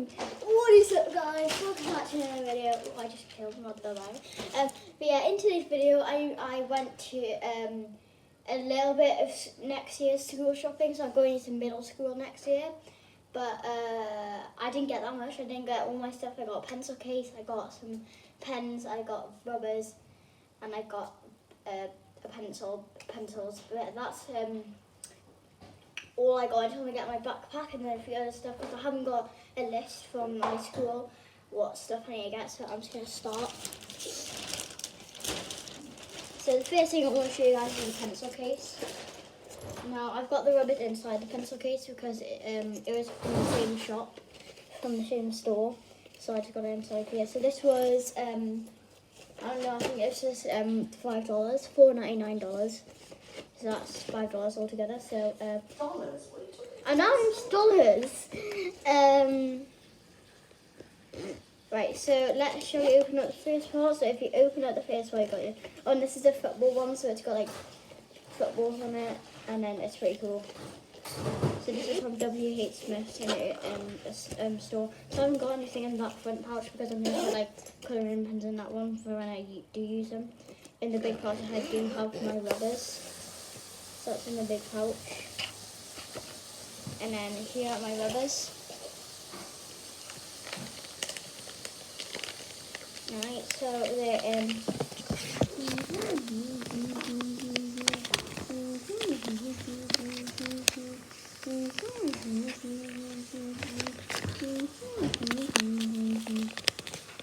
What is up, guys? Welcome back to another video. Oh, I just killed my brother. But yeah, in today's video, I went to a little bit of next year's school shopping. So I'm going into middle school next year. But I didn't get that much. I didn't get all my stuff. I got a pencil case. I got some pens. I got rubbers, and I got pencils. But that's all I got until I get my backpack and then a few other stuff, because I haven't got a list from my school what stuff I need to get, so I'm just going to start. So the first thing I want to show you guys is the pencil case. Now I've got the rubbers inside the pencil case because it was from the same shop, from the same store, so I just got it inside here. So this was, I don't know, I think it was just $5, $4.99. So that's $5 altogether. So Dollars? What are you talking I know it's dollars. Right. So shall we open up the first part? So if you open up the first one, you got your. Oh, and this is the football one. So it's got like footballs on it, and then it's pretty cool. So this is from W.H. Smith's store. So I haven't got anything in that front pouch because I'm going to put like colouring pens in that one for when I do use them. In the big pouch I do have my rubbers. So that's in the big pouch. And then here are my rubbers. Alright, so they're in.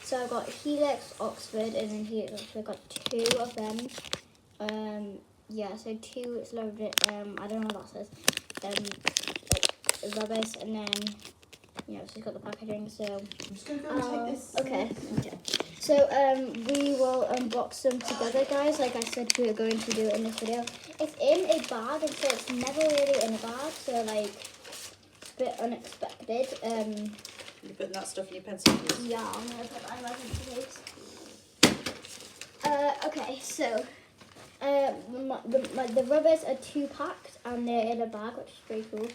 So I got Helix Oxford, and then Helix Oxford. I got two of them. Yeah, so two is loaded. I don't know what that says. Like rubbers, and then yeah, so it's got the packaging. So I'm just gonna go and take this. Okay. So we will unbox them together, guys. Like I said, we are going to do it in this video. It's in a bag, and so it's never really in a bag. So like, it's a bit unexpected. You're putting that stuff in your pencil case. Yeah, I'm gonna put that in my pencil case. Okay, so. The rubbers are 2-packed and they're in a bag, which is pretty cool.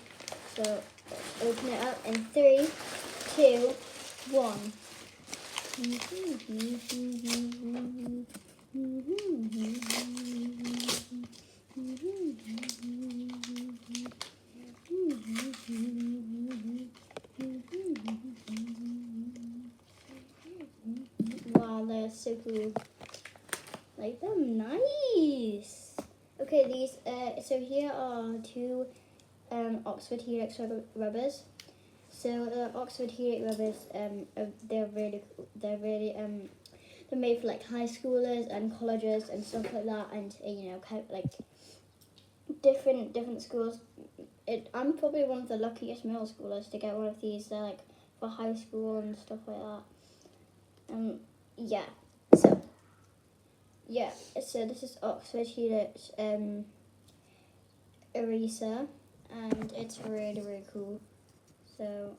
So let's open it up in 3, 2, 1. Wow, they're so cool. Like them, nice. Okay, these. So here are two Oxford Helix rubbers. So the Oxford Helix rubbers, they're really they're made for like high schoolers and colleges and stuff like that, and you know, kind of like different schools. I'm probably one of the luckiest middle schoolers to get one of these. They're like for high school and stuff like that. Yeah. So. Yeah, so this is Oxford Helix eraser, and it's really, really cool. So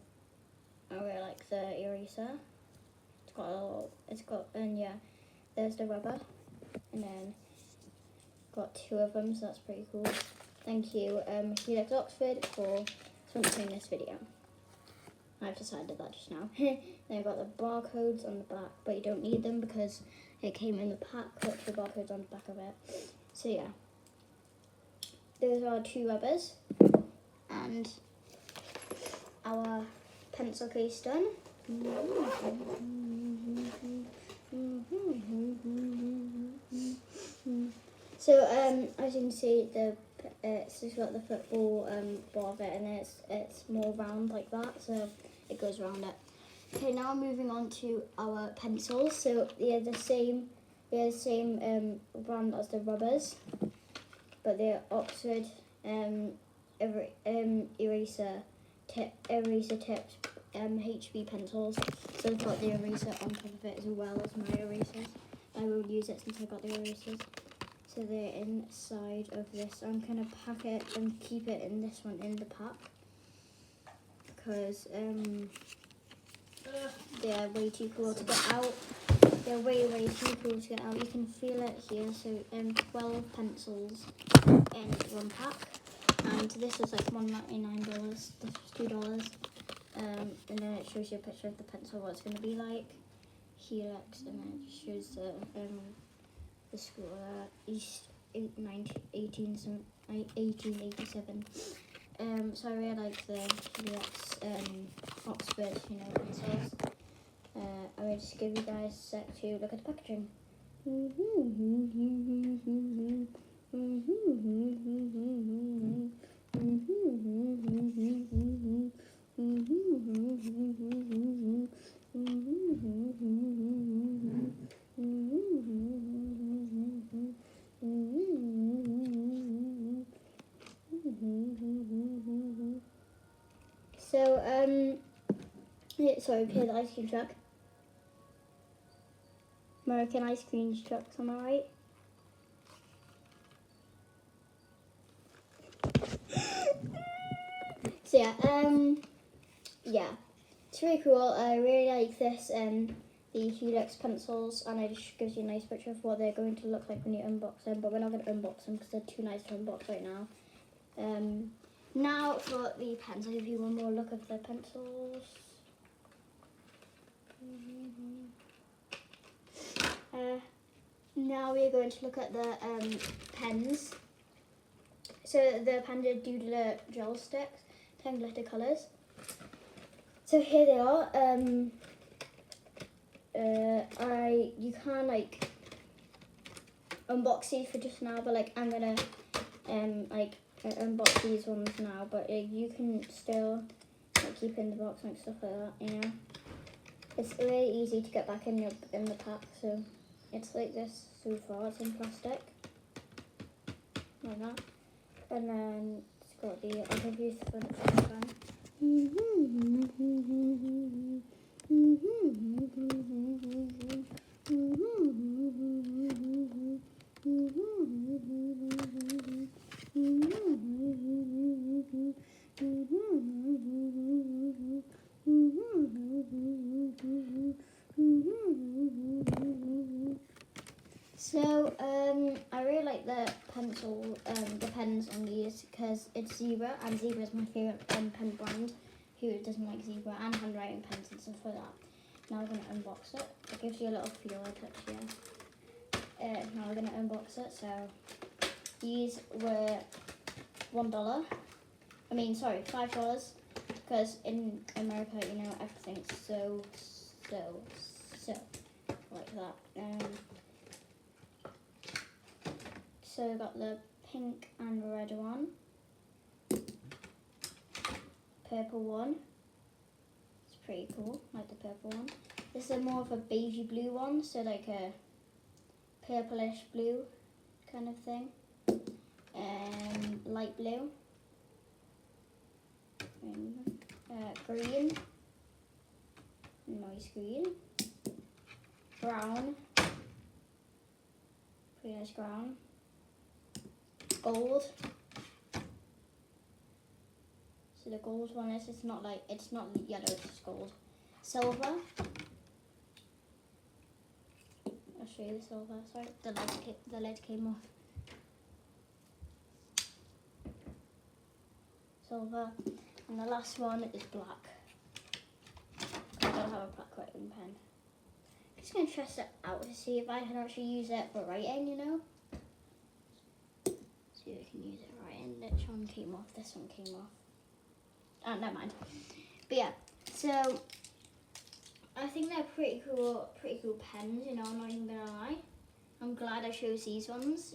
I really like the eraser. And yeah, there's the rubber, and then got two of them, so that's pretty cool. Thank you, Helix Oxford, for sponsoring this video. I've decided that just now. Then I've got the barcodes on the back, but you don't need them because it came in the pack with the barcodes on the back of it. So yeah, those are two rubbers, and our pencil case done. So as you can see, it's just got the football bar of it, and it's more round like that, so it goes around it. Okay, now moving on to our pencils. So they're the same brand as the rubbers, but they're Oxford eraser tipped HB pencils. So I've got the eraser on top of it as well as my erasers. I will use it since I got the erasers. So they're inside of this. I'm gonna pack it and keep it in this one in the pack because they're way too cool to get out. They're way too cool to get out. You can feel it here. So 12 pencils in one pack, and this was like $1.99. This was $2. and then it shows you a picture of the pencil, what it's going to be like. Helix, and then it shows the school East 1887. So I really like the Helix Oxford, pencils. I will just give you guys a sec to look at the packaging. So, sorry, play the ice cream truck. American ice cream trucks, am I right? So yeah, it's really cool. I really like this the Helix pencils, and it just gives you a nice picture of what they're going to look like when you unbox them. But we're not going to unbox them because they're too nice to unbox right now. Now for the pens, I'll give you one more look at the pencils. Now we're going to look at the pens. So the Panda Doodler gel sticks, 10 glitter colours. So here they are. You can like unbox these for just now, but like I'm gonna unbox these ones now. But you can still keep in the box and stuff like that. It's really easy to get back in the pack. So it's like this so far. It's in plastic, like that. And then it's got I'll give you the front one. So I really like the the pens on these because it's Zebra, and Zebra is my favourite pen brand. Who doesn't like Zebra and handwriting pens and stuff like that? Now we're going to unbox it. It gives you a little feel of touch here. Now we're going to unbox it. So these were $1. I mean, sorry, $5. Because in America, everything's so like that. So I got the pink and red one, purple one. It's pretty cool, like the purple one. This is more of a beigey blue one, so like a purplish blue kind of thing. Light blue, green, nice green, brown, pretty nice brown. Gold. So the gold one is, it's not yellow, it's just gold. Silver. I'll show you the silver. Sorry, the lid came off. Silver. And the last one is black. I don't have a black writing pen. I'm just going to test it out to see if I can actually use it for writing, See if I can use it right, and which one came off? This one came off. Oh, never mind. But yeah, so I think they're pretty cool pens. I'm not even gonna lie. I'm glad I chose these ones.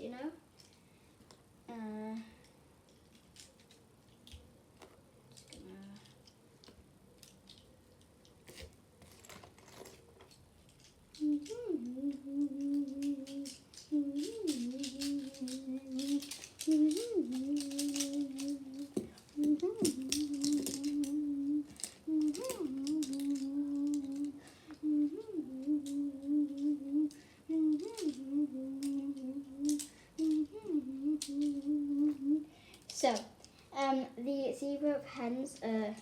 So, the Zebra pens are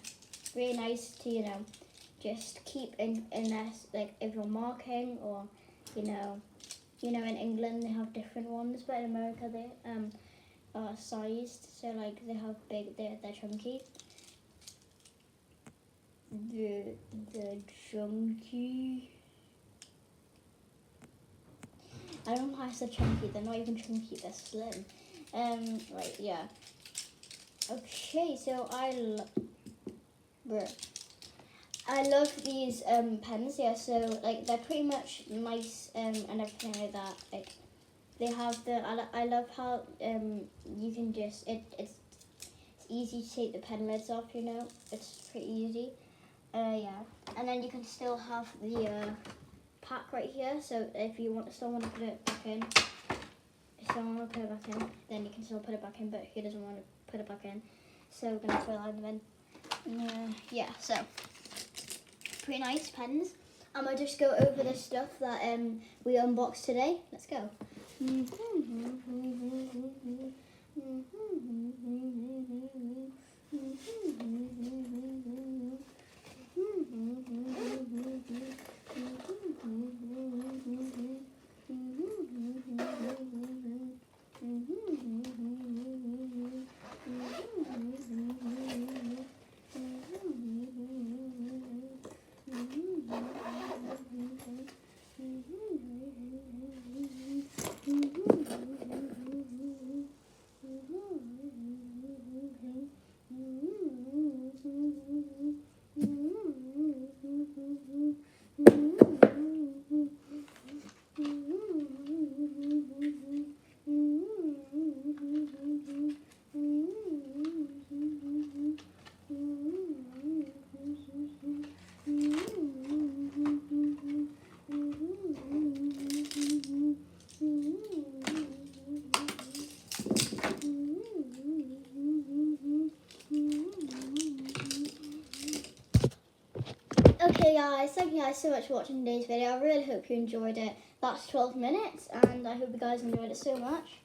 really nice to, just keep in this, like if you're marking or, in England they have different ones, but in America they are sized, so like they have they're chunky. the chunky. I don't know why I said chunky. They're not even chunky. They're slim. Right. Yeah. Okay. So I love these pens. Yeah. So like they're pretty much nice and everything like that. Like they have the. I love how you can just it's easy to take the pen lids off. You know, it's pretty easy. Yeah. And then you can still have the pack right here. So if you still want to put it back in, then you can still put it back in. But he doesn't want to put it back in, so we're gonna throw them in. Yeah. So pretty nice pens. I'm gonna just go over the stuff that we unboxed today. Let's go. Okay guys, thank you guys so much for watching today's video. I really hope you enjoyed it. That's 12 minutes and I hope you guys enjoyed it so much.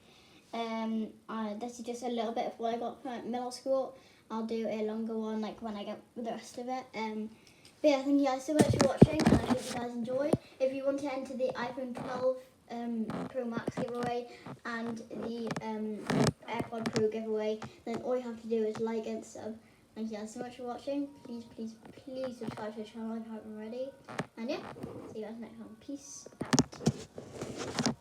This is just a little bit of what I got from middle school. I'll do a longer one like when I get the rest of it. But yeah, thank you guys so much for watching and I hope you guys enjoyed. If you want to enter the iPhone 12 Pro Max giveaway and the AirPod Pro giveaway, then all you have to do is like and sub. Thank you guys so much for watching. Please subscribe to the channel if you haven't already. And yeah, see you guys next time. Peace out.